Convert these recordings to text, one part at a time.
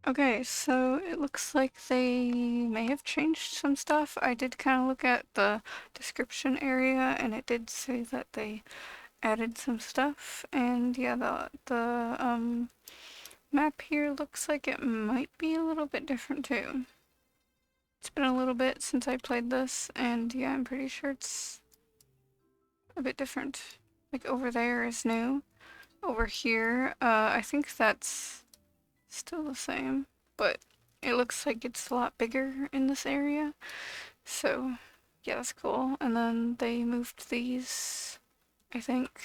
Okay, so it looks like they may have changed some stuff. I did kind of look at the description area and it did say that they added some stuff. And yeah, the map here looks like it might be a little bit different too. It's been a little bit since I played this, and yeah, I'm pretty sure it's a bit different. Like over there is new. Over here, I think that's still the same, but it looks like it's a lot bigger in this area. So yeah, that's cool. And then they moved these, I think.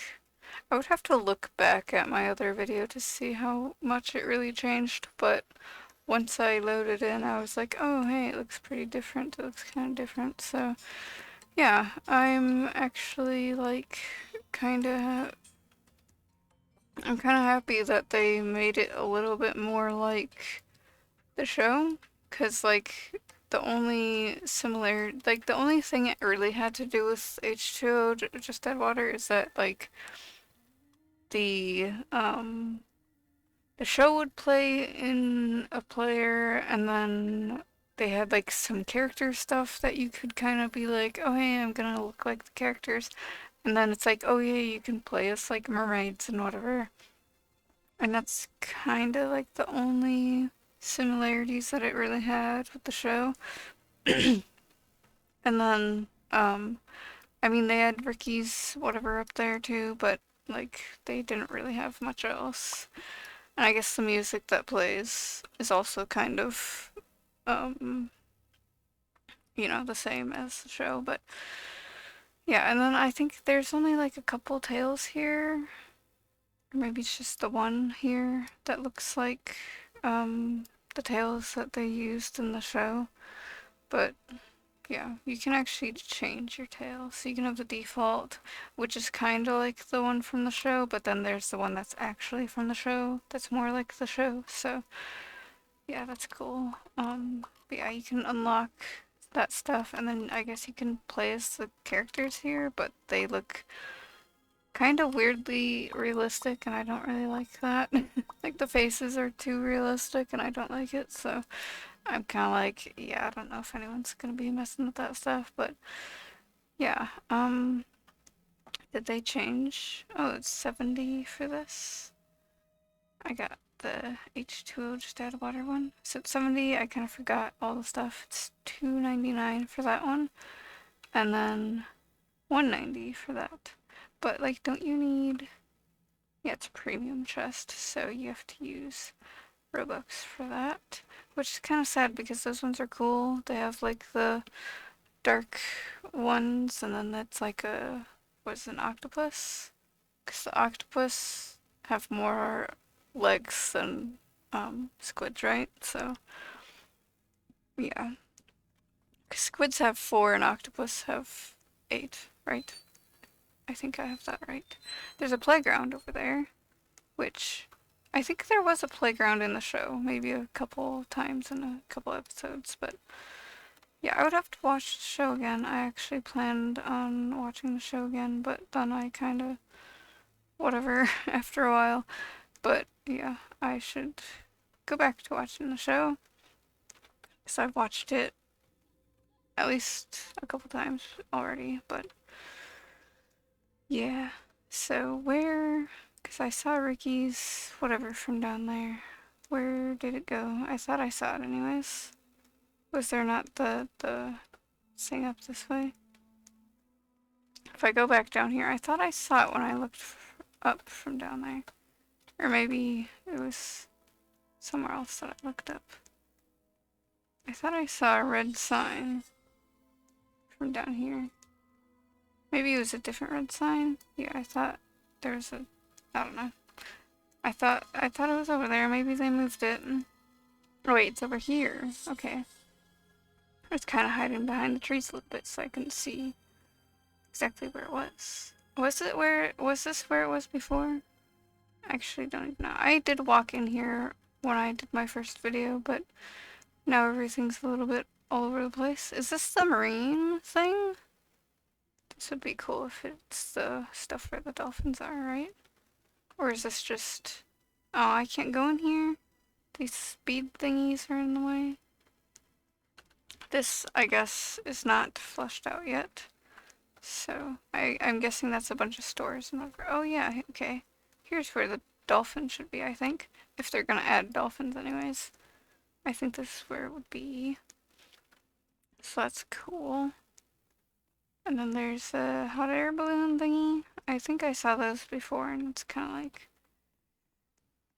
I would have to look back at my other video to see how much it really changed, but once I loaded in, I was like, oh hey, it looks pretty different. It looks kind of different. So yeah, I'm actually like kind of I'm kind of happy that they made it a little bit more like the show, because like the only thing it really had to do with H2O just add water is that like the um the show would play in a player, and then they had like some character stuff that you could kind of be like, oh hey, I'm gonna look like the characters, and then it's like, oh yeah, you can play as like mermaids and whatever. And that's kind of like the only similarities that it really had with the show. And then, I mean, they had Ricky's whatever up there too, but like they didn't really have much else. And I guess the music that plays is also kind of, um, the same as the show. But yeah, and then I think there's only like a couple tails here. Or maybe it's just the one here that looks like, the tails that they used in the show. But yeah, you can actually change your tail. So you can have the default, which is kind of like the one from the show, but then there's the one that's actually from the show that's more like the show. So yeah, that's cool. But yeah, you can unlock that stuff, and then I guess you can play as the characters here, but they look kind of weirdly realistic, and I don't really like that. Like the faces are too realistic, and I don't like it, so I'm kind of like, yeah, I don't know if anyone's gonna be messing with that stuff, but yeah. Did they change? Oh, it's 70 for this. I got the H2O just add water one. So it's 70. I kind of forgot all the stuff. It's 2.99 for that one, and then 190 for that. But like, don't you need? Yeah, it's a premium chest, so you have to use Robux for that, which is kind of sad because those ones are cool. They have like the dark ones, and then that's like a what's an octopus? Because the octopus have more legs than squids, right? So yeah, 'cause squids have 4 and octopus have 8, right? I think I have that right. There's a playground over there, which I think there was a playground in the show, maybe a couple times in a couple episodes, but yeah, I would have to watch the show again. I actually planned on watching the show again, but then I kind of whatever after a while. But yeah, I should go back to watching the show because I've watched it at least a couple times already. But yeah, so where? Because I saw Ricky's whatever from down there. Where did it go? I thought I saw it anyways. Was there not the thing up this way? If I go back down here, I thought I saw it when I looked up from down there. Or maybe it was somewhere else that I looked up. I thought I saw a red sign from down here. Maybe it was a different red sign. Yeah, I thought there was a. I don't know. I thought it was over there. Maybe they moved it. Oh wait, it's over here. Okay. I was kind of hiding behind the trees a little bit, so I couldn't see exactly where it was. Was this where it was before? I actually don't even know. I did walk in here when I did my first video, but now everything's a little bit all over the place. Is this the marine thing? This would be cool if it's the stuff where the dolphins are, right? Or is this just... Oh, I can't go in here? These speed thingies are in the way. This, I guess, is not fleshed out yet. So, I'm guessing that's a bunch of stores. Oh yeah, okay. Here's where the dolphin should be, I think. If they're gonna add dolphins anyways. I think this is where it would be. So that's cool. And then there's a hot air balloon thingy. I think I saw those before and it's kind of like...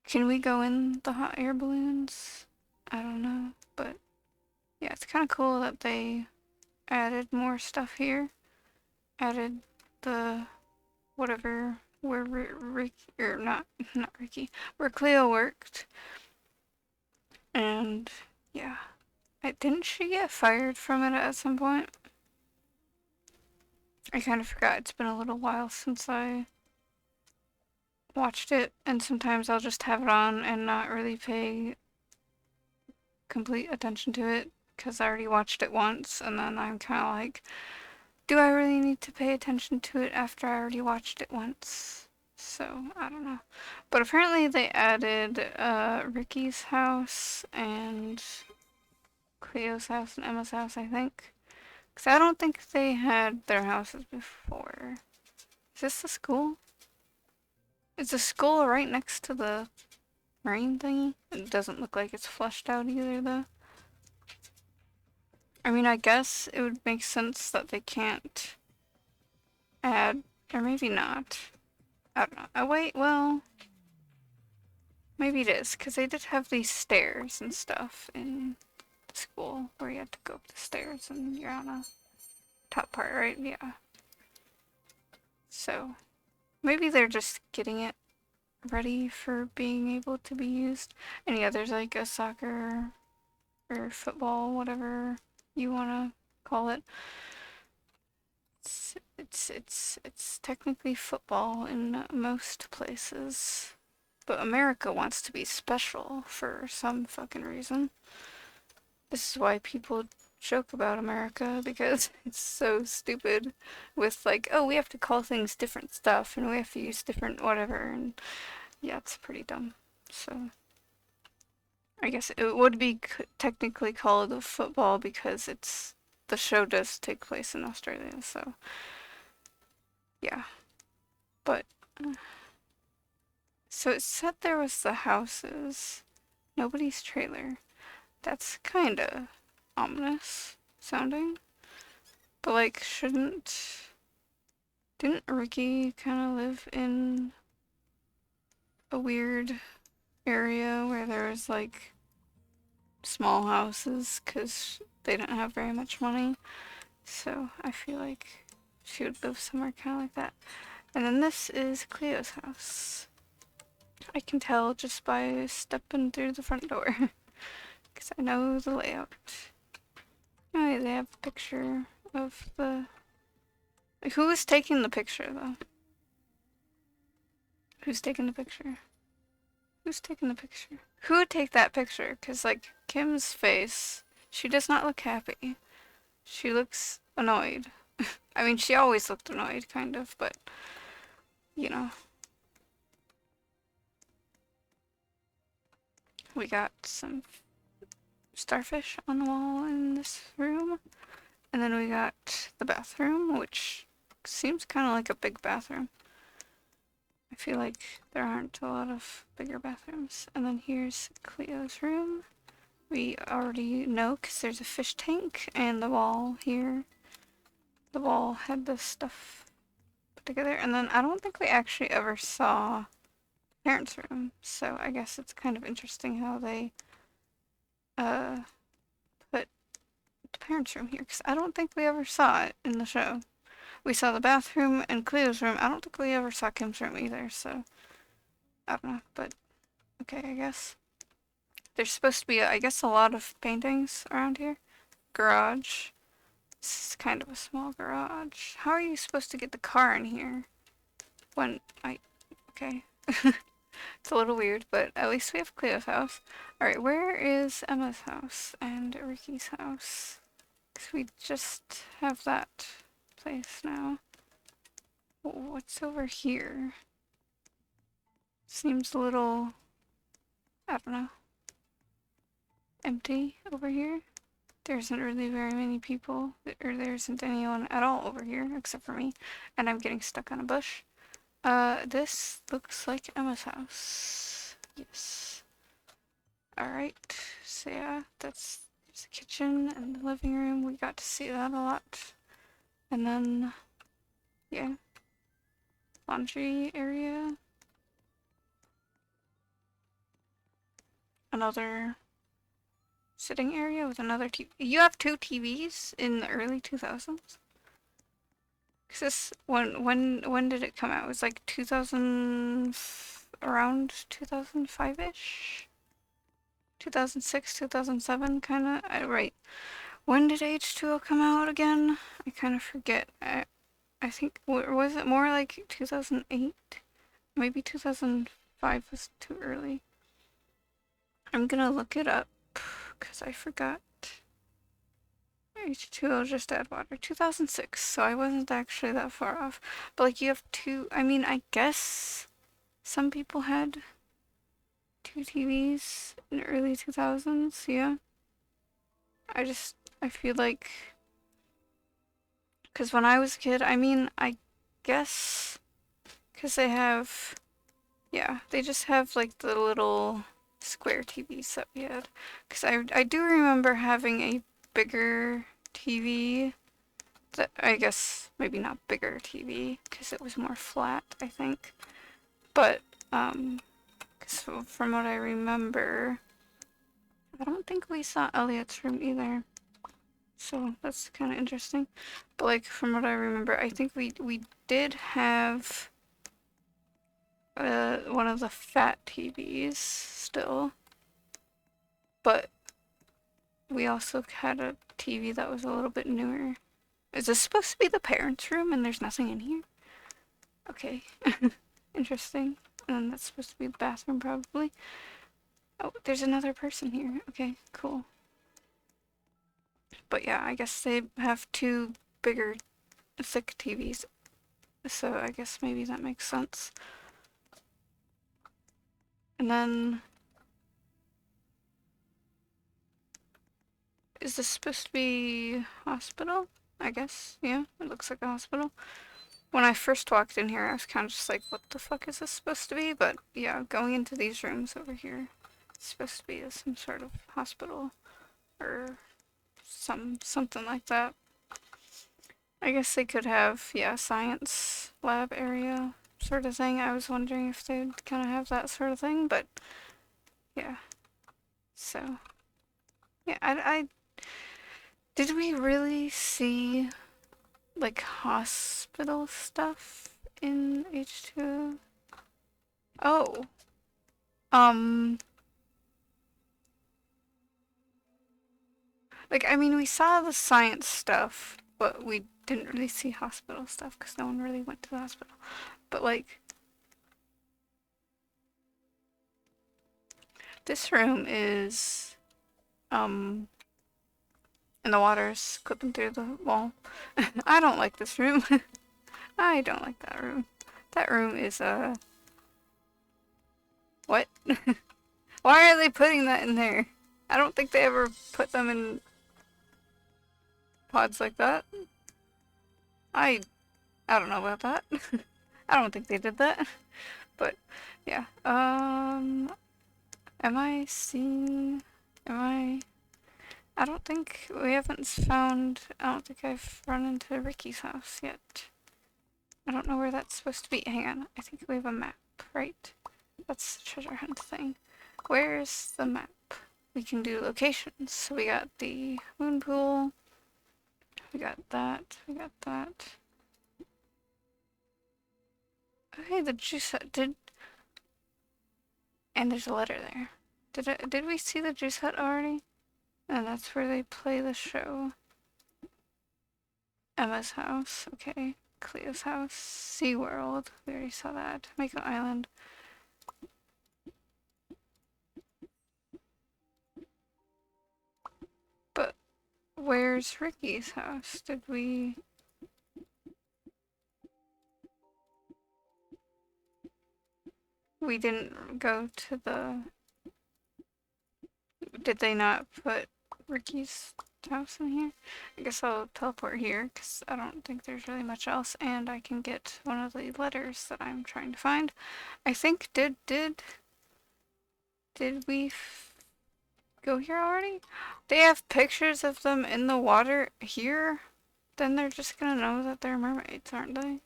Can we go in the hot air balloons? I don't know. But yeah, it's kind of cool that they added more stuff here. Added the whatever where Ricky, or not Ricky, where Cleo worked. And yeah. Didn't she get fired from it at some point? I kind of forgot. It's been a little while since I watched it, and sometimes I'll just have it on and not really pay complete attention to it because I already watched it once, and then I'm kind of like, do I really need to pay attention to it after I already watched it once? So, I don't know. But apparently they added Ricky's house and Cleo's house and Emma's house, I think. Because I don't think they had their houses before. Is this the school? Is the school right next to the marine thingy? It doesn't look like it's fleshed out either, though. I mean, I guess it would make sense that they can't add, or maybe not. I don't know. Oh, wait, well, maybe it is, because they did have these stairs and stuff in the school where you had to go up the stairs and you're on a top part, right? Yeah. So, maybe they're just getting it ready for being able to be used. And yeah, there's like a soccer or football, whatever you want to call it. It's technically football in most places. But America wants to be special for some fucking reason. This is why people joke about America, because it's so stupid with like, oh, we have to call things different stuff and we have to use different whatever, and yeah, it's pretty dumb. So I guess it would be technically called football because the show does take place in Australia, so yeah. But so it said there was the houses, nobody's trailer. That's kinda ominous sounding. But like, didn't Ricky kind of live in a weird area where there was like small houses because they didn't have very much money? So I feel like she would live somewhere kind of like that. And then this is Cleo's house. I can tell just by stepping through the front door. Because I know the layout. Oh, yeah, they have a picture of the... Who is taking the picture, though? Who's taking the picture? Who's taking the picture? Who would take that picture? Because, like, Kim's face, she does not look happy. She looks annoyed. I mean, she always looked annoyed, kind of, but, you know. We got some starfish on the wall in this room. And then we got the bathroom, which seems kind of like a big bathroom. I feel like there aren't a lot of bigger bathrooms. And then here's Cleo's room. We already know because there's a fish tank and the wall here. The wall had this stuff put together. And then I don't think we actually ever saw parents' room. So I guess it's kind of interesting how they put the parents' room here. Because I don't think we ever saw it in the show. We saw the bathroom and Cleo's room. I don't think we ever saw Kim's room either, so I don't know, but okay, I guess. There's supposed to be, I guess, a lot of paintings around here. Garage. This is kind of a small garage. How are you supposed to get the car in here? Okay. It's a little weird, but at least we have Cleo's house. Alright, where is Emma's house and Ricky's house? Because we just have that place now. What's over here? Seems a little... I don't know. empty over here. There isn't really very many people, or there isn't anyone at all over here except for me, and I'm getting stuck on a bush. This looks like Emma's house. Yes. Alright, so yeah, that's the kitchen and the living room. We got to see that a lot. And then, yeah, laundry area. Another sitting area with another TV. You have two TVs in the early 2000s? Cause this, when did it come out? It was like 2000, around 2005-ish? 2006, 2007, kinda? Right. When did H2O come out again? I kind of forget. I think, was it more like 2008? Maybe 2005 was too early. I'm gonna look it up, because I forgot. H2O just add water. 2006, so I wasn't actually that far off. But like you have two, I mean, I guess some people had two TVs in the early 2000s, yeah. I feel like, because when I was a kid, I mean, I guess, because they have, yeah, they just have like the little square TVs that we had. Because I do remember having a bigger TV that, I guess, maybe not bigger TV, because it was more flat, I think. But, cause from what I remember, I don't think we saw Elliot's room either. So that's kind of interesting. But like from what I remember, I think we did have one of the fat TVs still, but we also had a TV that was a little bit newer. Is this supposed to be the parents' room and there's nothing in here? Okay, interesting. And then that's supposed to be the bathroom probably. Oh, there's another person here. Okay, cool. But yeah, I guess they have two bigger, thick TVs. So I guess maybe that makes sense. And then, is this supposed to be hospital? I guess, yeah, it looks like a hospital. When I first walked in here, I was kind of just like, what the fuck is this supposed to be? But yeah, going into these rooms over here, it's supposed to be some sort of hospital or something like that. I guess they could have, yeah, science lab area sort of thing. I was wondering if they'd kind of have that sort of thing, but yeah. So, yeah, did we really see like hospital stuff in H2O? Oh, um, like I mean, we saw the science stuff, but we didn't really see hospital stuff because no one really went to the hospital. But like, this room is, in the water's clipping through the wall. I don't like this room. I don't like that room. That room is, what? Why are they putting that in there? I don't think they ever put them in pods like that. I don't know about that. I don't think they did that. But, yeah. Am I seeing... Am I don't think we haven't found... I don't think I've run into Ricky's house yet. I don't know where that's supposed to be. Hang on. I think we have a map, right? That's the treasure hunt thing. Where's the map? We can do locations. So we got the moon pool. We got that. We got that. Okay, the juice hut did... And there's a letter there. Did we see the juice hut already? And that's where they play the show. Emma's house. Okay. Cleo's house. SeaWorld. We already saw that. Mako Island. But where's Ricky's house? Did we... We didn't go to the... Did they not put Ricky's house in here? I guess I'll teleport here because I don't think there's really much else, and I can get one of the letters that I'm trying to find. I think did we go here already? They have pictures of them in the water here? Then they're just gonna know that they're mermaids, aren't they?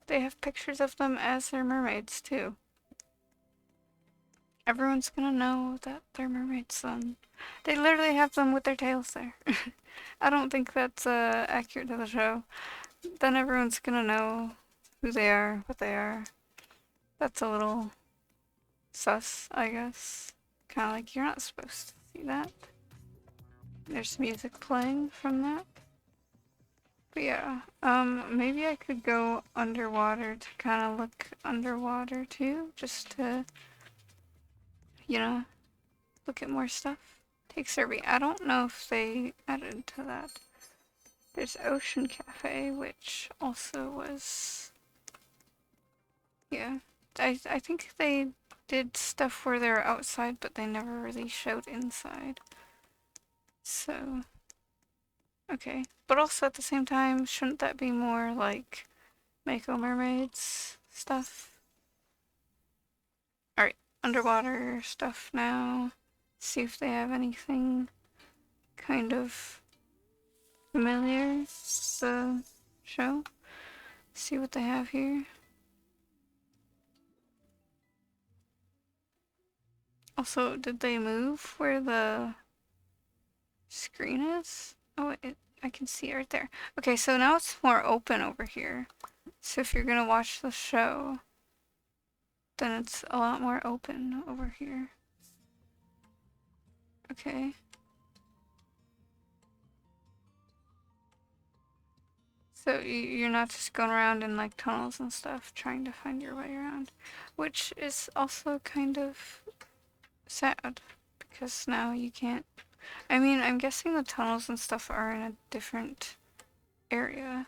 They have pictures of them as their mermaids too. Everyone's gonna know that they're mermaids then. They literally have them with their tails there. I don't think that's accurate to the show. Then everyone's gonna know who they are, what they are. That's a little sus, I guess. Kinda like you're not supposed to see that. There's music playing from that. But yeah, maybe I could go underwater to kind of look underwater too, just to, you know, look at more stuff. Take survey. I don't know if they added to that. There's Ocean Cafe, which also was, yeah. I think they did stuff where they're outside, but they never really showed inside. So, okay. But also at the same time, shouldn't that be more like Mako Mermaids stuff? Alright, underwater stuff now. See if they have anything kind of familiar with the show. See what they have here. Also, did they move where the screen is? Oh, I can see it right there. Okay, so now it's more open over here. So if you're gonna watch the show, then it's a lot more open over here. Okay. So you're not just going around in like tunnels and stuff trying to find your way around, which is also kind of sad because now you can't. I mean, I'm guessing the tunnels and stuff are in a different area.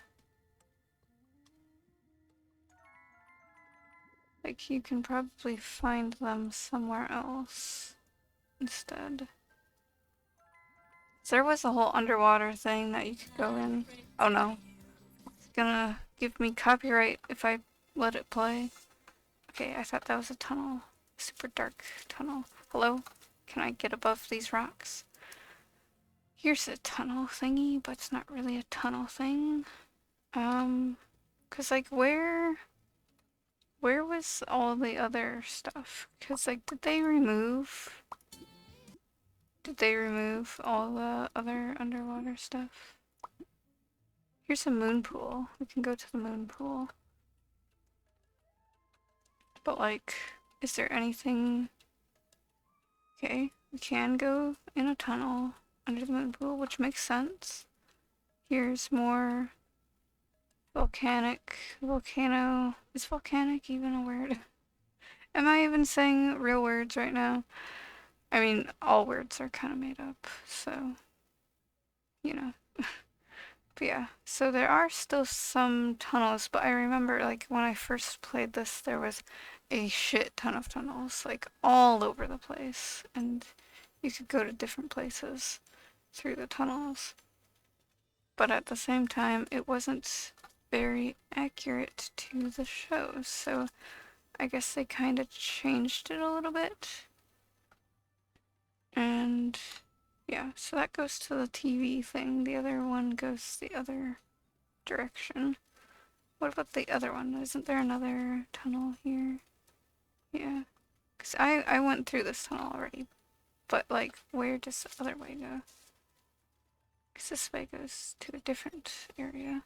Like you can probably find them somewhere else instead. So there was a whole underwater thing that you could go in. Oh no. It's gonna give me copyright if I let it play. Okay, I thought that was a tunnel. Super dark tunnel. Hello? Can I get above these rocks? Here's a tunnel thingy, but it's not really a tunnel thing. Cause like where was all the other stuff? Cause like did they remove all the other underwater stuff? Here's a moon pool. We can go to the moon pool. But like, is there anything? Okay, we can go in a tunnel under the moon pool, which makes sense. Here's more volcano. Is volcanic even a word? Am I even saying real words right now? I mean, all words are kind of made up, so, you know. But yeah, so there are still some tunnels, but I remember like when I first played this, there was a shit ton of tunnels, like all over the place, and you could go to different places through the tunnels. But at the same time, it wasn't very accurate to the show, so I guess they kind of changed it a little bit. And yeah, so that goes to the TV thing. The other one goes the other direction. What about the other one? Isn't there another tunnel here? Yeah. Because I went through this tunnel already. But, like, where does the other way go? Because this way goes to a different area.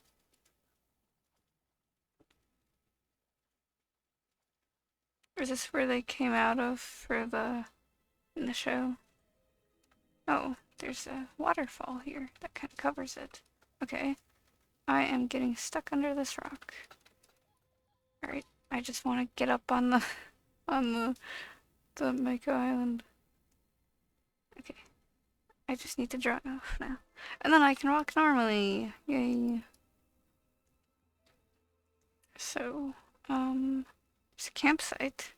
Or is this where they came out of in the show? Oh, there's a waterfall here that kind of covers it. Okay. I am getting stuck under this rock. Alright, I just want to get up on the Mako Island. Okay. I just need to dry off now. And then I can walk normally. Yay. So, it's a campsite.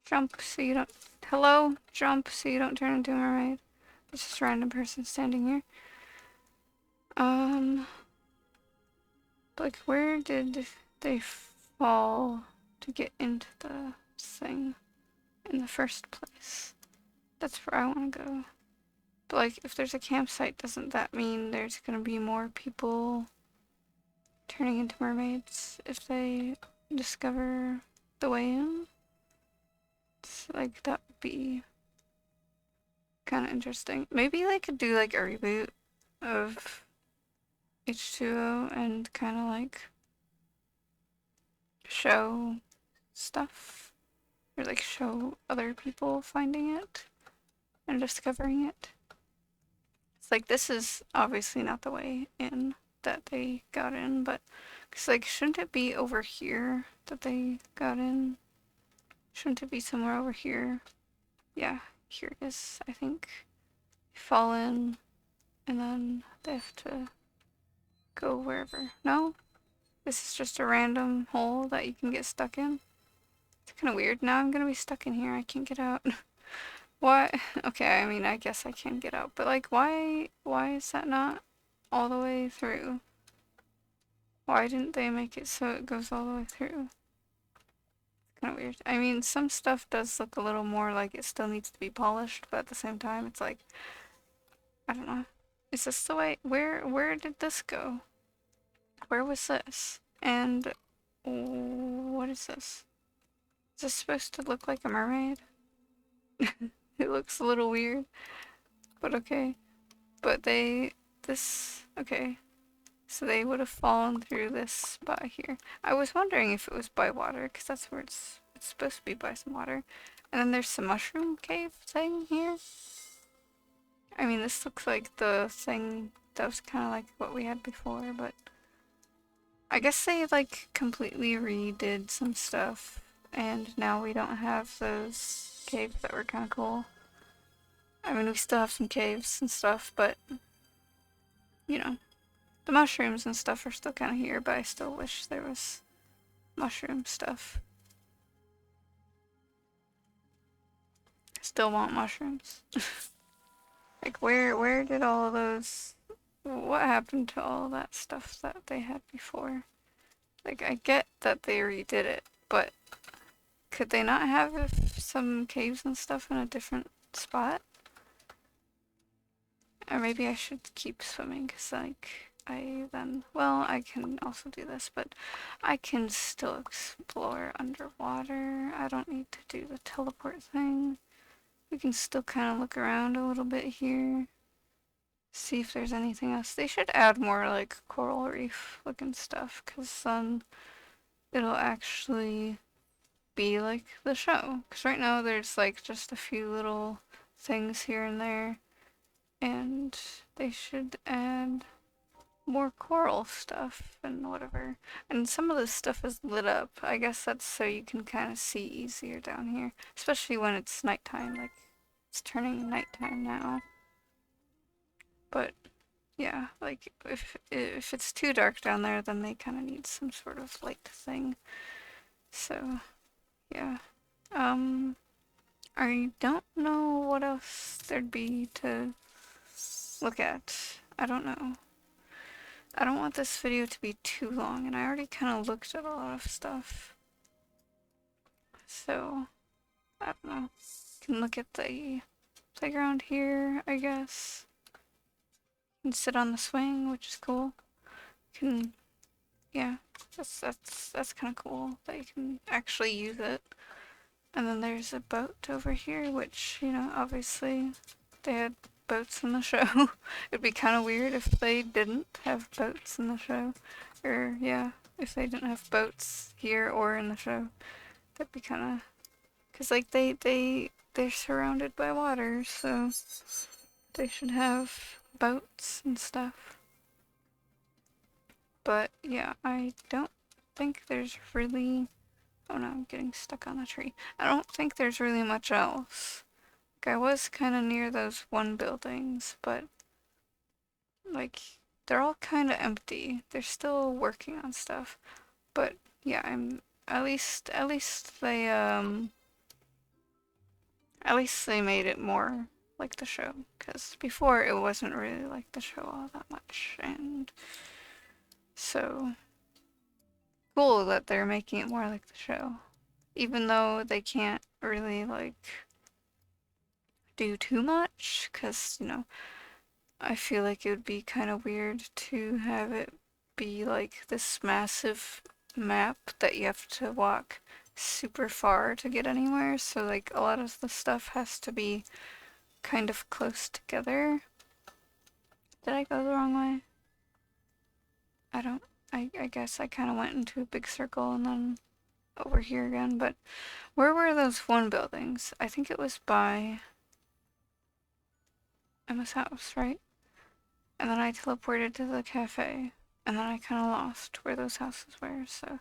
Jump so you don't... Hello? Jump so you don't turn into a mermaid. It's just a random person standing here. Like, where did they fall to get into the thing in the first place? That's where I want to go. But, like, if there's a campsite, doesn't that mean there's gonna be more people turning into mermaids if they discover the way in? It's like, that would be kind of interesting. Maybe they could do, like, a reboot of H2O and kind of, like, show stuff. Or, like, show other people finding it and discovering it. It's like, this is obviously not the way in that they got in, but because, like, shouldn't it be over here that they got in? Shouldn't it be somewhere over here? Yeah, here it is, I think. Fall in, and then they have to go wherever. No? This is just a random hole that you can get stuck in? It's kind of weird. Now I'm gonna be stuck in here. I can't get out. Why? Okay, I mean, I guess I can get out, but like, why is that not all the way through? Why didn't they make it so it goes all the way through? It's kind of weird. I mean, some stuff does look a little more like it still needs to be polished, but at the same time, it's like, I don't know. Is this the way? Where did this go? Where was this? And what is this? Is this supposed to look like a mermaid? It looks a little weird, but okay. But okay. So they would have fallen through this spot here. I was wondering if it was by water, because that's where it's supposed to be, by some water. And then there's some mushroom cave thing here. I mean, this looks like the thing that was kind of like what we had before, but I guess they like completely redid some stuff, and now we don't have those caves that were kind of cool. I mean, we still have some caves and stuff, but you know, the mushrooms and stuff are still kind of here, but I still wish there was mushroom stuff. Still want mushrooms. Like, where did all of those... What happened to all that stuff that they had before? Like, I get that they redid it, but could they not have some caves and stuff in a different spot? Or maybe I should keep swimming, because, like, well, I can also do this, but I can still explore underwater. I don't need to do the teleport thing. We can still kind of look around a little bit here. See if there's anything else. They should add more, like, coral reef looking stuff, because then it'll actually be like the show. Because right now there's, like, just a few little things here and there. And they should add more coral stuff and whatever. And some of this stuff is lit up. I guess that's so you can kind of see easier down here. Especially when it's nighttime. Like, it's turning nighttime now. But, yeah, like, if it's too dark down there, then they kind of need some sort of light thing. So, yeah. I don't know what else there'd be to look at. I don't know. I don't want this video to be too long, and I already kind of looked at a lot of stuff. So, I don't know. You can look at the playground here, I guess. You can sit on the swing, which is cool. You can, yeah, that's kind of cool that you can actually use it. And then there's a boat over here, which, you know, obviously they had boats in the show. It'd be kind of weird if they didn't have boats in the show. Or, yeah, if they didn't have boats here or in the show. That'd be kind of... Because, like, they're surrounded by water, so they should have boats and stuff. But, yeah, I don't think there's really... Oh no, I'm getting stuck on the tree. I don't think there's really much else. Like, I was kind of near those one buildings, but like, they're all kind of empty. They're still working on stuff. But yeah, at least they At least they made it more like the show, because before it wasn't really like the show all that much, and so cool that they're making it more like the show. Even though they can't really like do too much, because, you know, I feel like it would be kind of weird to have it be like this massive map that you have to walk super far to get anywhere, so like a lot of the stuff has to be kind of close together. Did I go the wrong way? I don't, I guess I kind of went into a big circle and then over here again, but where were those one buildings? I think it was by Emma's house, right? And then I teleported to the cafe, and then I kind of lost where those houses were, so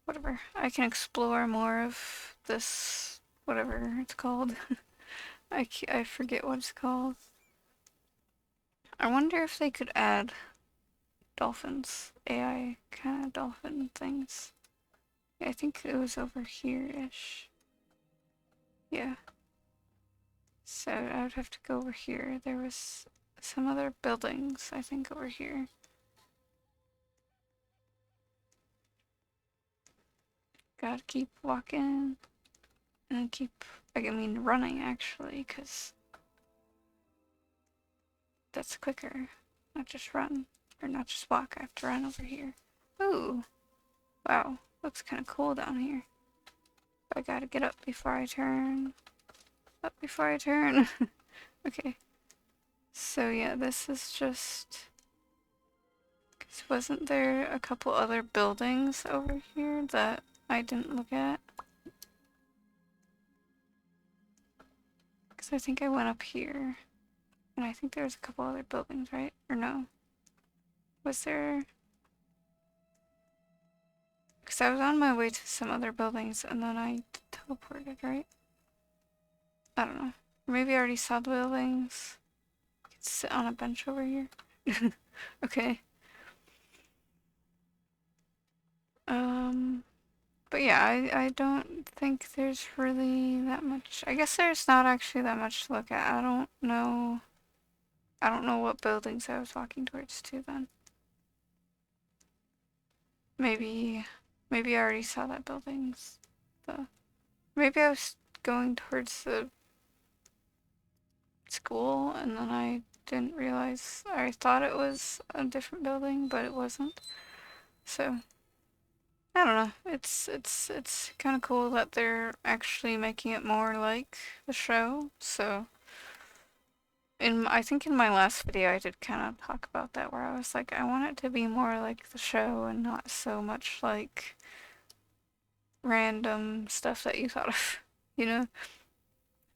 whatever. I can explore more of this, whatever it's called. I forget what it's called. I wonder if they could add dolphins, AI kind of dolphin things. Yeah, I think it was over here-ish. Yeah. So I would have to go over here. There was some other buildings, I think, over here. Gotta keep walking and keep, I mean, running actually, because that's quicker. Not just run, or not just walk. I have to run over here. Ooh, wow, looks kind of cool down here. I gotta get up before I turn. Up before I turn. Okay. So yeah, this is just. Cause wasn't there a couple other buildings over here that I didn't look at? Because I think I went up here. And I think there was a couple other buildings, right? Or no? Was there? Because I was on my way to some other buildings and then I teleported, right? I don't know. Maybe I already saw the buildings. I could sit on a bench over here. Okay. But yeah, I don't think there's really that much. I guess there's not actually that much to look at. I don't know. I don't know what buildings I was walking towards to then. Maybe, maybe I already saw that buildings. Maybe I was going towards the school and then I didn't realize. I thought it was a different building, but it wasn't. So I don't know. It's kind of cool that they're actually making it more like the show. So I think in my last video I did kind of talk about that, where I was like, I want it to be more like the show and not so much like random stuff that you thought of, you know?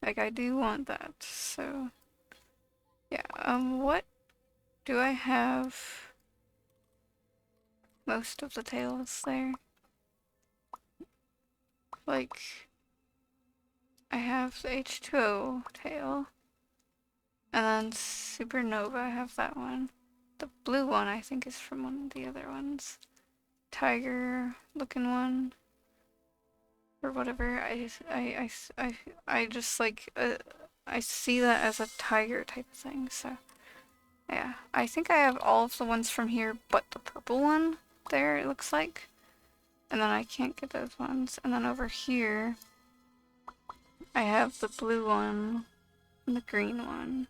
Like I do want that. So yeah, what do I have? Most of the tails there. Like I have the H2O tail. And then Supernova, I have that one. The blue one I think is from one of the other ones. Tiger looking one. Or whatever. I just like, I see that as a tiger type of thing, so. Yeah, I think I have all of the ones from here but the purple one there, it looks like. And then I can't get those ones. And then over here, I have the blue one and the green one.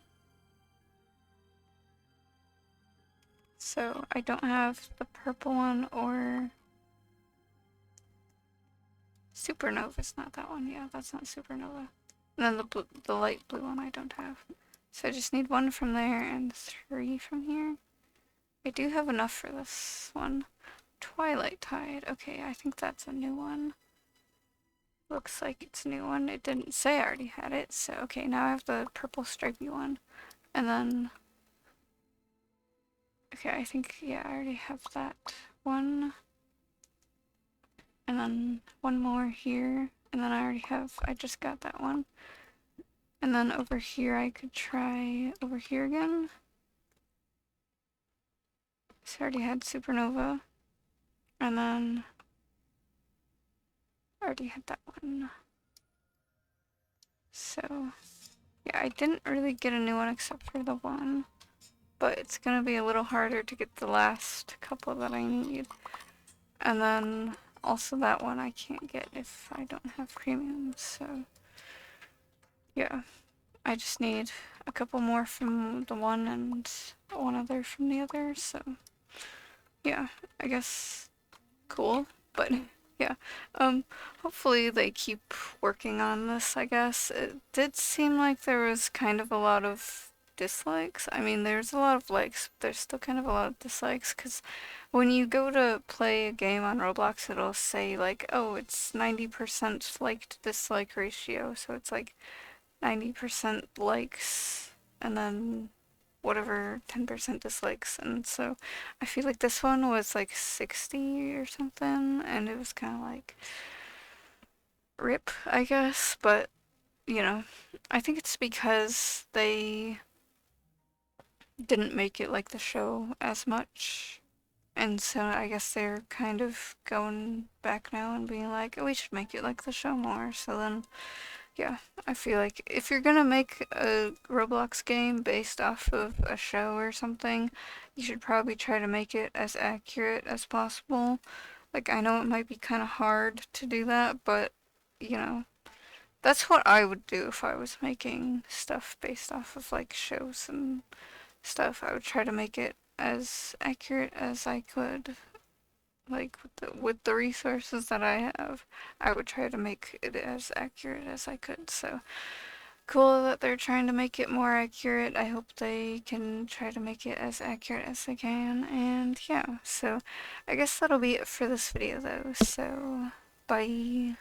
So I don't have the purple one or Supernova's not that one. Yeah, that's not Supernova. And then the light blue one I don't have. So I just need one from there and 3 from here. I do have enough for this one. Twilight Tide. Okay, I think that's a new one. Looks like it's a new one. It didn't say I already had it. So okay, now I have the purple stripy one. And then okay, I think yeah, I already have that one. And then one more here. And then I just got that one. And then over here, I could try over here again. So I already had Supernova. And then I already had that one. So, yeah, I didn't really get a new one except for the one, but it's gonna be a little harder to get the last couple that I need. And then also that one I can't get if I don't have premium, so yeah. I just need a couple more from the one and one other from the other, so yeah, I guess cool, but yeah. Hopefully they keep working on this, I guess. It did seem like there was kind of a lot of dislikes. I mean, there's a lot of likes, but there's still kind of a lot of dislikes, because when you go to play a game on Roblox, it'll say like, oh, it's 90% like to dislike ratio, so it's like 90% likes, and then whatever 10% dislikes. And so I feel like this one was like 60 or something, and it was kind of like rip, I guess. But you know, I think it's because they didn't make it like the show as much. And so I guess they're kind of going back now and being like, oh, we should make it like the show more. So then, yeah, I feel like if you're gonna make a Roblox game based off of a show or something, you should probably try to make it as accurate as possible. Like, I know it might be kind of hard to do that, but, you know, that's what I would do if I was making stuff based off of, like, shows and stuff. I would try to make it as accurate as I could. Like, with the resources that I have, I would try to make it as accurate as I could, so cool that they're trying to make it more accurate. I hope they can try to make it as accurate as they can. And yeah, so I guess that'll be it for this video though. So bye.